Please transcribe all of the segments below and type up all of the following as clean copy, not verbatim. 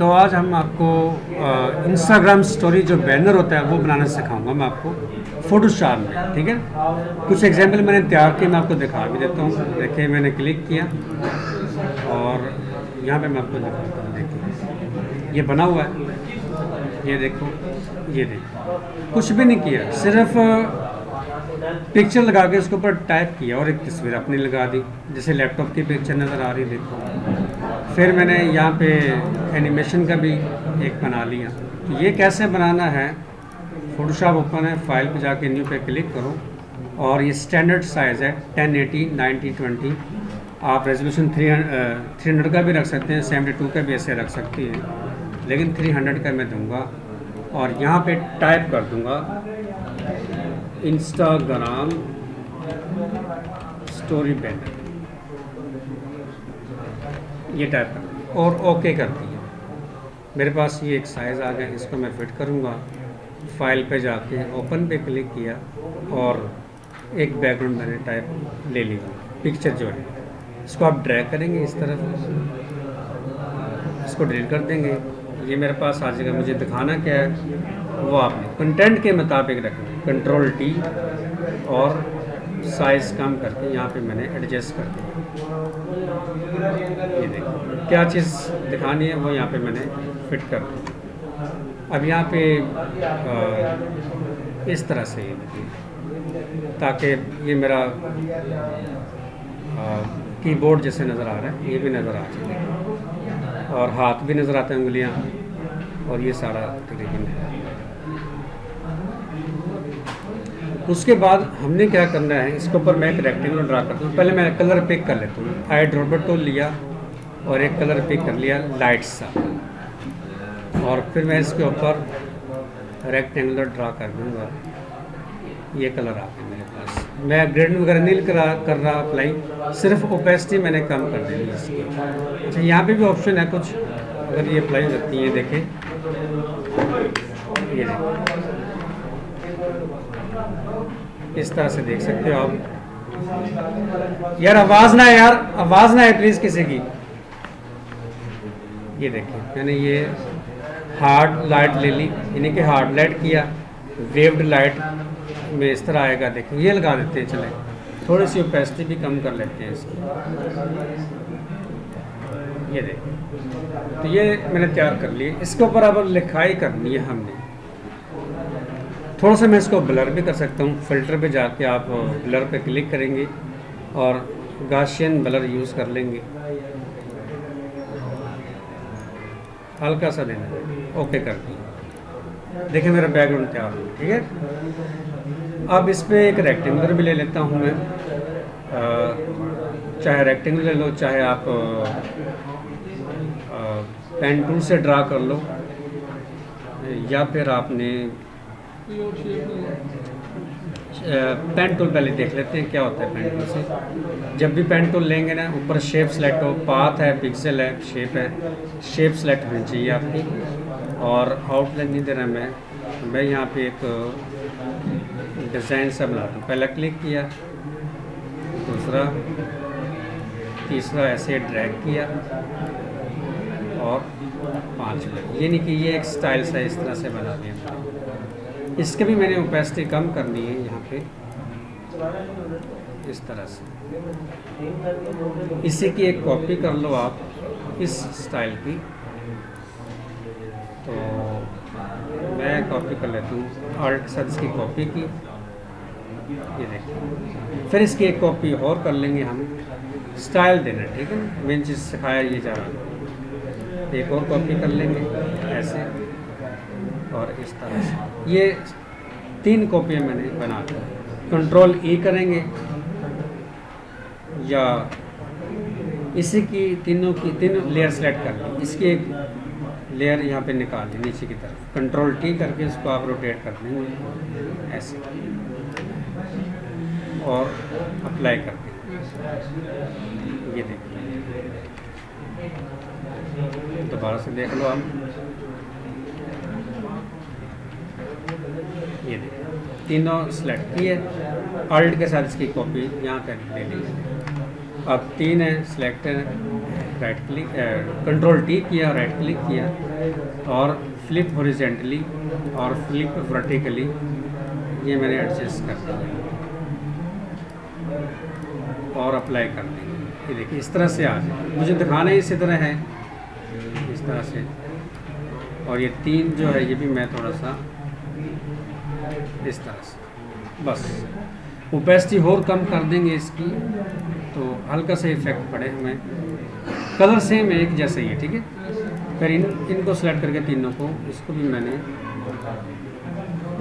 तो आज हम आपको इंस्टाग्राम स्टोरी जो बैनर होता है वो बनाना सिखाऊंगा मैं आपको फोटोशॉप में, ठीक है। कुछ एग्जांपल मैंने तैयार किए, मैं आपको दिखा भी देता हूँ। देखिए मैंने क्लिक किया और यहाँ पे मैं आपको दिखाता हूँ। देखिए ये बना हुआ है, ये देखो, ये देखो, कुछ भी नहीं किया, सिर्फ पिक्चर लगा के उसके ऊपर टाइप किया और एक तस्वीर अपनी लगा दी, जैसे लैपटॉप की पिक्चर नज़र आ रही है, देखो। फिर मैंने यहाँ पे एनिमेशन का भी एक बना लिया। तो ये कैसे बनाना है, फोटोशॉप ओपन है, फाइल पे जाके न्यू पे क्लिक करो और ये स्टैंडर्ड साइज़ है 1080 90 20। आप रेजोल्यूशन 300 का भी रख सकते हैं, 72 का भी ऐसे रख सकती हैं, लेकिन 300 का मैं दूंगा और यहाँ पे टाइप कर दूंगा इंस्टाग्राम स्टोरी बैनर, ये टाइप कर और ओके कर दिया। मेरे पास ये एक साइज़ आ गया, इसको मैं फिट करूँगा। फाइल पे जाके ओपन पे क्लिक किया और एक बैकग्राउंड मैंने टाइप ले लिया, पिक्चर जो है। इसको आप ड्रैग करेंगे इस तरफ, इसको डिलीट कर देंगे, ये मेरे पास आ जाएगा। मुझे दिखाना क्या है वो आपने कंटेंट के मुताबिक रखना है। कंट्रोल टी और साइज़ कम करके यहाँ पे मैंने एडजस्ट कर दिया। ये देखिए क्या चीज़ दिखानी है वो यहाँ पे मैंने फिट कर दी। अब यहाँ पे इस तरह से ये देखिए, ताकि ये मेरा कीबोर्ड जैसे नज़र आ रहा है, ये भी नज़र आ जाए और हाथ भी नज़र आते हैं, उंगलियाँ, और ये सारा तकरीबन है। उसके बाद हमने क्या करना है, इसके ऊपर मैं एक रेक्टेंगल ड्रा करता हूँ। पहले मैं कलर पिक कर लेता हूँ, आई ड्रॉपर टूल लिया और एक कलर पिक कर लिया लाइट सा, और फिर मैं इसके ऊपर रेक्टेंगुलर ड्रा कर दूँगा। ये कलर आ गया मेरे पास। मैं ग्रेडियंट वगैरह नहीं कर रहा अप्लाई, सिर्फ ओपेसिटी मैंने कम कर दी है इसकी। अच्छा यहाँ पे भी ऑप्शन है कुछ, अगर ये अप्लाई करती है, देखें ये देखें, इस तरह से देख सकते हो आप। यार आवाज़ ना है, यार आवाज़ ना है प्लीज़ किसी की। ये देखिए मैंने ये हार्ड लाइट ले ली, यानी कि हार्ड लाइट किया, वेव्ड लाइट में इस तरह आएगा। देखिए ये लगा देते हैं, चले थोड़ी सी ओपेसिटी भी कम कर लेते हैं इसकी। ये देखिए, तो ये मैंने तैयार कर लिए। इसके ऊपर अब लिखाई करनी है हमने। थोड़ा सा मैं इसको ब्लर भी कर सकता हूँ। फ़िल्टर पे जाके आप ब्लर पे क्लिक करेंगे और गाशियन ब्लर यूज़ कर लेंगे, हल्का सा देना है, ओके कर दिया। देखिए मेरा बैकग्राउंड तैयार हो, ठीक है। अब इस पर एक रेक्टेंगुलर भी ले लेता हूँ मैं, चाहे रेक्टेंगुलर ले लो, चाहे आप पेन टूल से ड्रा कर लो, या फिर आपने पेन टूल पहले देख लेते हैं क्या होता है पेन टूल से। जब भी पेन टूल लेंगे ना, ऊपर शेप सेलेक्ट हो, पाथ है, पिक्सल है, शेप है, शेप सेलेक्ट होनी चाहिए आपकी। और आउटलाइन नहीं दे रहा मैं यहाँ पे एक डिज़ाइन सा बनाता हूँ। पहला क्लिक किया, दूसरा, तीसरा ऐसे ड्रैग किया और 5 ये नहीं कि ये एक स्टाइल सा इस तरह से बना दिया। इसके भी मैंने ओपेसिटी कम करनी है यहाँ पे, इस तरह से। इसी की एक कॉपी कर लो आप इस स्टाइल की, तो मैं कॉपी कर लेता हूँ, ऑल्ट के साथ इसकी कॉपी की, ये देखिए। फिर इसकी एक कॉपी और कर लेंगे हम, स्टाइल देना, ठीक है, मेन चीज़ सिखाया ये जा रहा है। एक और कॉपी कर लेंगे ऐसे और इस तरह से। ये 3 कॉपियाँ मैंने बना दी। कंट्रोल ई करेंगे या इसी की तीनों लेयर सेलेक्ट कर ली, इसकी एक लेयर यहाँ पे निकाल ली नीचे की तरफ। कंट्रोल टी करके इसको आप रोटेट कर देंगे ऐसे और अप्लाई कर देंगे। ये देखिए, दोबारा से देख लो आप, ये देखिए तीनों सेलेक्ट किए, ऑल्ट के साथ इसकी कॉपी यहाँ तक ले ली। अब 3 है, सेलेक्ट है, राइट क्लिक, कंट्रोल टी किया, राइट क्लिक किया और फ्लिप हॉरिजेंटली और फ्लिप वर्टिकली ये मैंने एडजस्ट कर दिया और अप्लाई कर दिया। ये देखिए इस तरह से आ जाए, मुझे दिखाना ही इसी तरह है, इस तरह से। और ये 3 जो है ये भी मैं थोड़ा सा इस तरह से, बस ओपेसिटी और कम कर देंगे इसकी, तो हल्का सा इफेक्ट पड़े हमें। कलर सेम है, एक जैसा ही है, ठीक है। फिर इनको सेलेक्ट करके तीनों को, इसको भी मैंने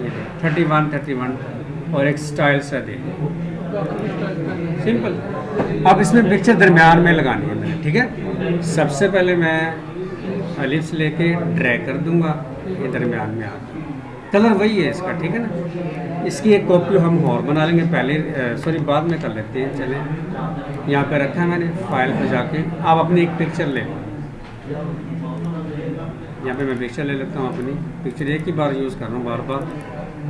ये 31 और एक स्टाइल सा दे, सिंपल। अब इसमें पिक्चर दरमियान में लगानी है मैंने, ठीक है। सबसे पहले मैं एलिप्स लेके ड्रैग कर दूंगा, ये दरमियान में आ, कलर वही है इसका, ठीक है ना। इसकी एक कॉपी हम और बना लेंगे, पहले बाद में कर लेते हैं। चलें, यहाँ पे रखा है मैंने, फाइल पे जाके आप अपनी एक पिक्चर ले, यहाँ पे मैं पिक्चर ले लेता हूँ अपनी। पिक्चर एक ही बार यूज़ कर रहा हूँ, बार बार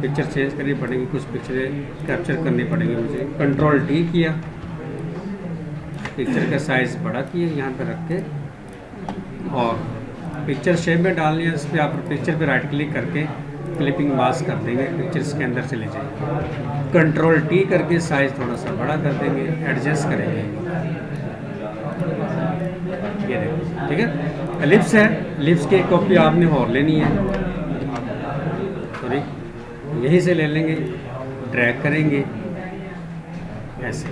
पिक्चर चेंज करनी पड़ेगी, कुछ पिक्चरें कैप्चर करनी पड़ेगी मुझे। कंट्रोल टी किया, पिक्चर का साइज़ बड़ा किया, यहाँ पे रख के, और पिक्चर शेप में डालनी है। इस पर आप पिक्चर पे राइट क्लिक करके क्लिपिंग मास्क कर देंगे, पिक्चर्स के अंदर चले जाएंगे। कंट्रोल टी करके साइज़ थोड़ा सा बड़ा कर देंगे, एडजस्ट करेंगे, ये देखो, ठीक है। लिप्स है, लिप्स की एक कॉपी आपने और लेनी है, सॉरी यहीं से ले लेंगे, ड्रैग करेंगे ऐसे,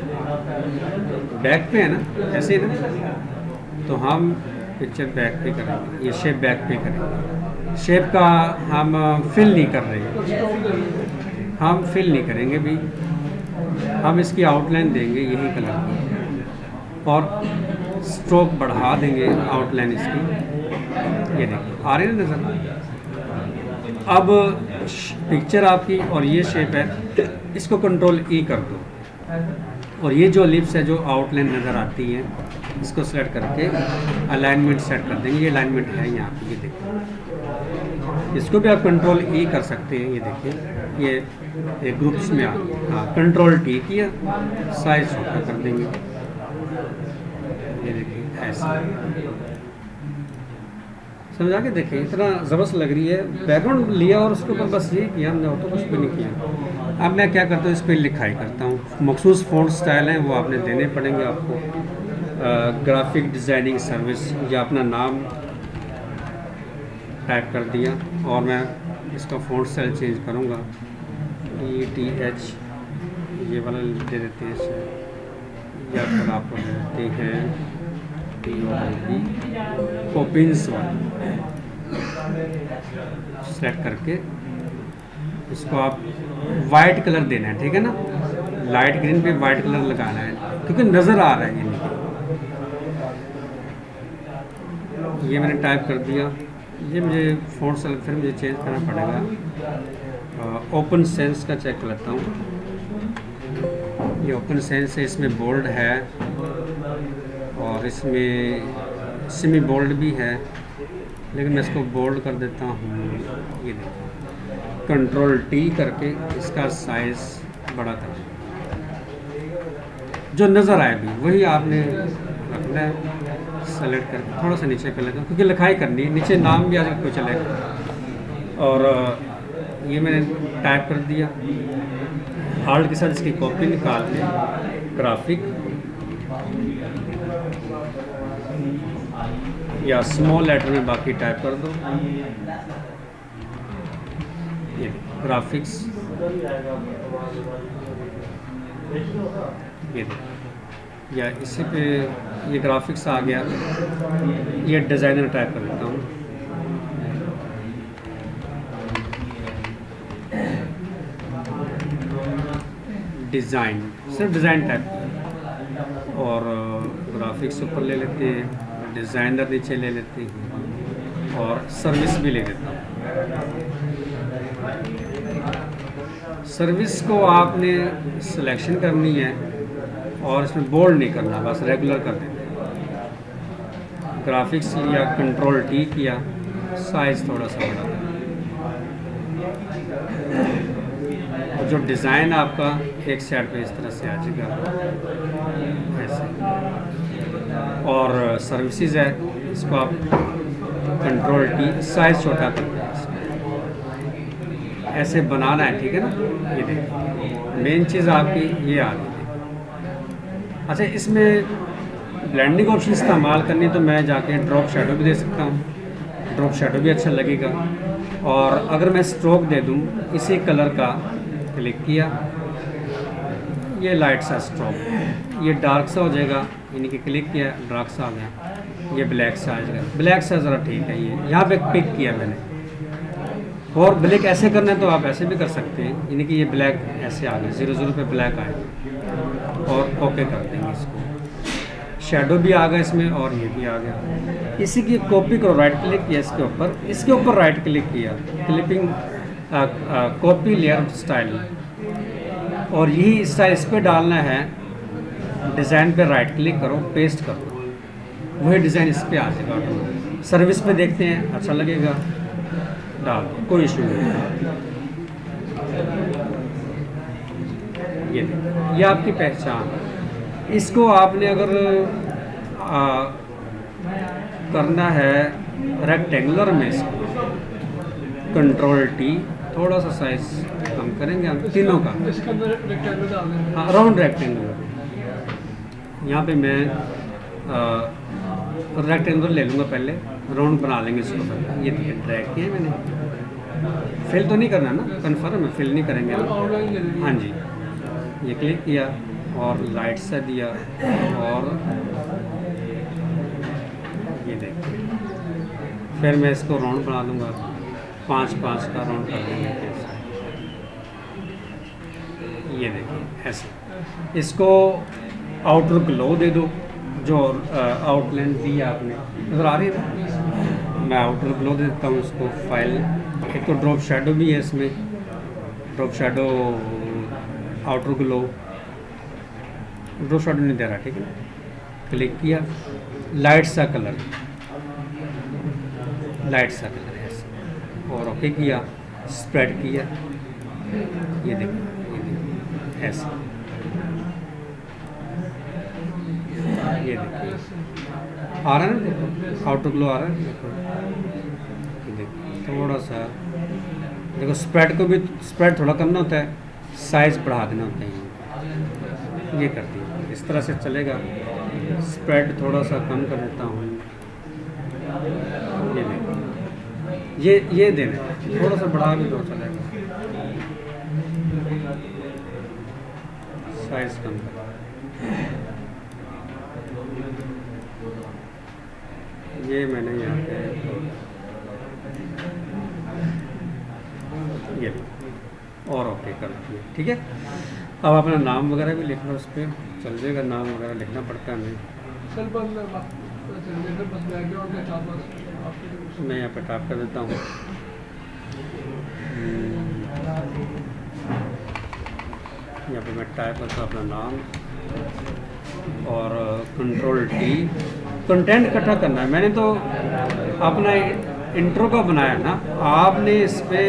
बैक पे है ना, ऐसे ही ना, तो हम पिक्चर बैक पे करेंगे, ये शेप बैक पे करेंगे। शेप का हम फिल नहीं कर रहे हैं, हम फिल नहीं करेंगे भी, हम इसकी आउटलाइन देंगे यही कलर की, और स्ट्रोक बढ़ा देंगे आउटलाइन इसकी, ये देखिए आ रही है ना नज़र। अब पिक्चर आपकी और ये शेप है, इसको कंट्रोल ई कर दो, और ये जो लिप्स है जो आउटलाइन नज़र आती है, इसको सेलेक्ट करके अलाइनमेंट सेट कर देंगे। ये अलाइनमेंट है यहाँ पे, ये देखिए, इसको भी आप कंट्रोल ई कर सकते हैं, ये देखिए ये एक ग्रुप्स में आ गया। हाँ, कंट्रोल टी किया, साइज छोटा कर देंगे, ये देखिए ऐसे, समझा के देखिए, इतना ज़बरदस्त लग रही है। बैकग्राउंड लिया और उसके ऊपर बस ये किया हमने, और तो कुछ भी नहीं किया। अब मैं क्या करता हूँ, इस पर लिखाई करता हूँ। मखसूस फ़ॉन्ट स्टाइल हैं वो आपने देने पड़ेंगे आपको। ग्राफिक डिज़ाइनिंग सर्विस, या अपना नाम टाइप कर दिया, और मैं इसका फ़ॉन्ट स्टाइल चेंज करूँगा, ETH ये वाला दे देते हैं इसे, या फिर आपको दे देते हैं पोपिन्स वाला, सेलेक्ट करके इसको आप वाइट कलर देना है, ठीक है ना। लाइट ग्रीन पे वाइट कलर लगाना है, क्योंकि नज़र आ रहा है ये मैंने टाइप कर दिया। ये मुझे फ़ॉन्ट स्टाइल फिर मुझे चेंज करना पड़ेगा। ओपन सेंस का चेक कर लेता हूँ, ये ओपन सेंस है, इसमें बोल्ड है और इसमें सेमी बोल्ड भी है, लेकिन मैं इसको बोल्ड कर देता हूँ। ये देखिए, कंट्रोल टी करके इसका साइज़ बड़ा कर दें, जो नज़र आए भी वही आपने रखना है। सेलेक्ट करके थोड़ा सा नीचे पे लगा, क्योंकि लिखाई करनी है, नीचे नाम भी आ जाए कोई चलेगा। और ये मैंने टाइप कर दिया, हार्ड के साथ इसकी कॉपी निकाल के ग्राफिक या स्मॉल लेटर में बाकी टाइप कर दो, ये ग्राफिक्स, ये या इसी पे ये ग्राफिक्स आ गया। ये डिज़ाइनर टाइप कर लेता हूँ, डिज़ाइन, सिर्फ डिज़ाइन टाइप, और ग्राफिक्स ऊपर ले लेते हैं, डिज़ाइनर नीचे ले लेते हैं, और सर्विस भी ले लेता हूँ। सर्विस को आपने सिलेक्शन करनी है और इसमें बोल्ड नहीं करना, बस रेगुलर कर देना। ग्राफिक्स लिया, कंट्रोल टी किया, साइज़ थोड़ा सा बड़ा, और जो डिज़ाइन आपका एक साइड पे इस तरह से आ जाएगा ऐसे। और सर्विसेज है, इसको आप कंट्रोल टी, साइज़ छोटा करते हैं ऐसे बनाना है, ठीक है ना। ये देखिए मेन चीज़ आपकी ये आ गई। अच्छा, इसमें ब्लेंडिंग ऑप्शन इस्तेमाल करनी तो मैं जाके ड्रॉप शेडो भी दे सकता हूँ, ड्रॉप शेडो भी अच्छा लगेगा। और अगर मैं स्ट्रोक दे दूँ इसी कलर का, क्लिक किया, ये लाइट सा स्ट्रोक, ये डार्क सा हो जाएगा, यानी कि क्लिक किया डार्क सा आ गया, ये ब्लैक सा आ जाएगा। ब्लैक सा ज़रा ठीक है, ये यहाँ पे पिक किया मैंने। और ब्लैक ऐसे करना है तो आप ऐसे भी कर सकते हैं, यानी कि ये ब्लैक ऐसे आ गया, 0 0 पे ब्लैक आएगा, और ओके कर देंगे इसको। शेडो भी आ गया इसमें और ये भी आ गया। इसी की कॉपी करो, राइट क्लिक किया इसके ऊपर राइट क्लिक किया, क्लिपिंग कॉपी लेयर स्टाइल, और यही स्टाइल इस पर डालना है। डिज़ाइन पे राइट क्लिक करो, पेस्ट करो, वही डिज़ाइन इस पर आ जाएगा। सर्विस पे देखते हैं, अच्छा लगेगा डाल, कोई इशू नहीं। ये आपकी पहचान। इसको आपने अगर करना है रेक्टेंगुलर में, इसको कंट्रोल टी, थोड़ा सा साइज कम करेंगे हम तीनों का, हाँ राउंड रेक्टेंगुलर। यहाँ पे मैं रेक्टेंगुलर ले लूँगा, पहले राउंड बना लेंगे इसको पहले। ये ड्रैग किया मैंने, फिल तो नहीं करना ना, कन्फर्म है, फिल नहीं करेंगे हम। हाँ जी, ये क्लिक किया और लाइट सा दिया, और ये देखिए फिर मैं इसको राउंड बना दूंगा, 5 5 का राउंड कर देंगे ऐसे। ये देखिए ऐसे। इसको आउटर ग्लो दे दो, जो आउटलाइन दी आपने नज़र आ रही है ना, मैं आउटर ग्लो दे देता हूँ इसको। फाइल, एक तो ड्रॉप शेडो भी है इसमें, drop shadow outer glow, drop shadow नहीं दे रहा, ठीक है। क्लिक किया, लाइट सा कलर ऐसे, और ओके किया, स्प्रेड किया, ये देखो ऐसे, ये देखिए आ रहा है ना, देखो आउटर ग्लो आ रहा है, देखो थोड़ा सा, देखो स्प्रेड को भी, स्प्रेड थोड़ा करना होता है, साइज बढ़ा देना होता है, ये कर दिया। इस तरह से चलेगा। स्प्रेड थोड़ा सा कम कर देता हूँ, ये देखो, ये देना, थोड़ा सा बढ़ा भी दो चलेगा, साइज कम कर। ये मैंने यहाँ पे ये और ओके कर दिया, ठीक है। अब अपना नाम वगैरह भी लिख लो, उस पर चल जाएगा, नाम वगैरह लिखना पड़ता है हमें। मैं यहाँ पे टाइप कर देता हूँ, यहाँ पे मैं टाइप करता हूँ अपना नाम, और कंट्रोल टी। कंटेंट इकट्ठा करना है, मैंने तो अपना इंट्रो का बनाया ना, आपने इस पर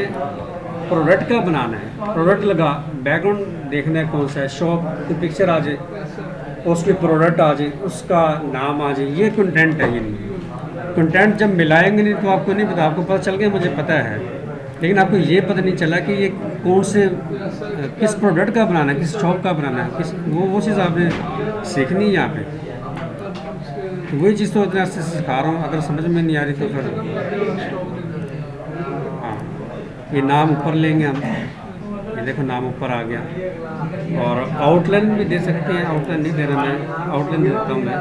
प्रोडक्ट का बनाना है। प्रोडक्ट लगा, बैकग्राउंड देखना है कौन सा है, शॉप की पिक्चर आ जाए, उसकी प्रोडक्ट आ जाए, उसका नाम आ जाए, ये कंटेंट है। ये नहीं कंटेंट जब मिलाएंगे नहीं तो आपको नहीं पता, आपको पता चल गया मुझे पता है, लेकिन आपको ये पता नहीं चला कि ये कौन से, किस प्रोडक्ट का बनाना है, किस शॉप का बनाना है, किस वो चीज़ आपने सीखनी है यहाँ पे। तो वही चीज़ तो इतना से सिखा रहा हूँ, अगर समझ में नहीं आ रही तो फिर हाँ, ये नाम ऊपर लेंगे हम, ये देखो नाम ऊपर आ गया। और आउटलाइन भी दे सकते हैं, आउटलाइन नहीं दे रहा मैं, आउटलाइन दे देता हूँ मैं,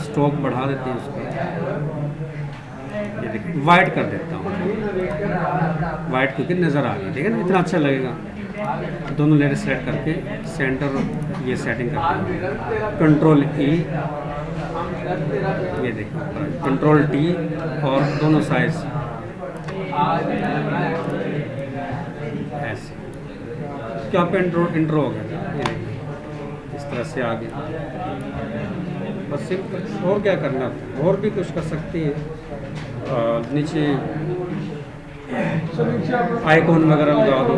स्ट्रोक बढ़ा देते हैं उसको, ये देखिए वाइट कर देता हूँ, वाइट क्योंकि नज़र आ गई, ठीक है ना, इतना अच्छा लगेगा। दोनों लेयर सेलेक्ट करके सेंटर ये सेटिंग करते हैं, कंट्रोल ई, ये देखो कंट्रोल टी, और दोनों साइज ऐसे, क्या आपका इंट्रो हो गया, ये देखिए इस तरह से आ गया। बस सिंपल, और क्या करना, और भी कुछ कर सकती है, नीचे आइकॉन वगैरह लगा दो,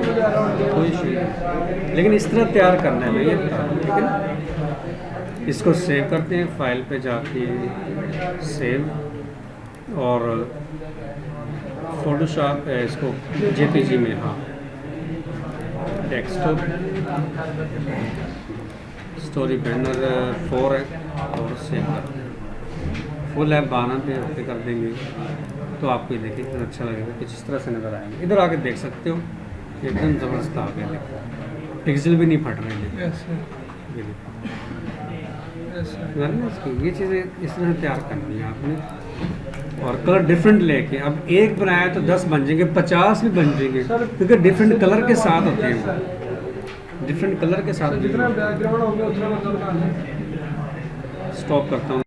कोई इशू नहीं, लेकिन इस तरह तैयार करना है, मैं ये बता दूँ, ठीक है ना। इसको सेव करते हैं, फाइल पे जाके सेव और फोटोशॉप इसको जेपीजी में, हाँ डेस्कटॉप स्टोरी बैनर 4 है और सेव करते हैं। फुल ऐप बाना पे ओके कर देंगे तो आपको ये देखिए कितना अच्छा लगेगा, कुछ इस तरह से नज़र आएंगे। इधर आके देख सकते हो एकदम ज़बरदस्त आ गया, देखो पिक्सल भी नहीं फट रहे हैं। ये देखो इसकी ये चीज़ें इस तरह से तैयार करनी है आपने, और कलर डिफरेंट लेके। अब एक बनाया तो 10 बन जाएंगे, 50 भी बन जाएंगे, क्योंकि डिफरेंट कलर के साथ होते हैं वो, डिफरेंट कलर के साथ। जितना बैकग्राउंड होगा उतना मतलब स्टॉप करता हूँ।